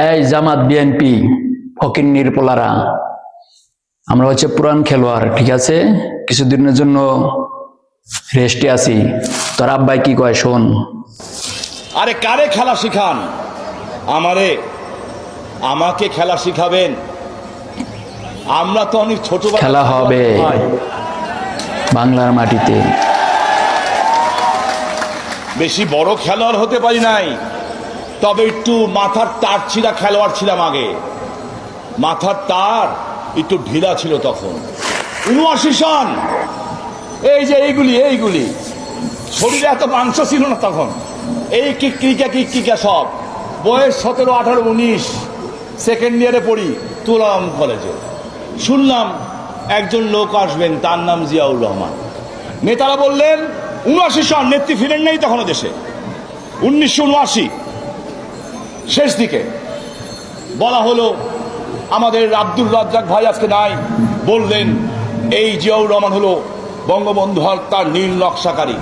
এই জামাত বিএনপি ফকিন্নির পোলারা, আমরা হচ্ছে পুরান খেলোয়াড়, ঠিক আছে? কিছুদিনের জন্য রেস্টে আছি। তোর আব্বাই কি কয় শোন। আরে কারে খেলা শিখান? আমাকে খেলা শিখাবেন? আমরা তো অনেক ছোট খেলা হবে বাংলার মাটিতে। বেশি বড় খেলোয়াড় হতে পারি নাই, তবে একটু মাথার তার ছিঁড়া খেলোয়াড় ছিলাম আগে। মাথার তার একটু ঢিলা ছিল তখন। ৭৯ সন, এই যে এইগুলি শরীরে এত মাংস ছিল না তখন। এই কিকিকা সব বয়স ১৭, ১৮, ১৯, সেকেন্ড ইয়ারে পড়ি তুলাম কলেজে। শুনলাম একজন লোক আসবেন, তার নাম জিয়াউর রহমান। নেতারা বললেন ৭৯ সন, নেত্রী ফিরেন নেই তখনও দেশে। ১৯৭৯ শেষ দিকে বলা হলো আমাদের আব্দুর রাজ্জাক ভাই আজকে নাই। বললেন এই জিয়াউর রহমান হলো বঙ্গবন্ধু হত্যার নীল নকশাকারী।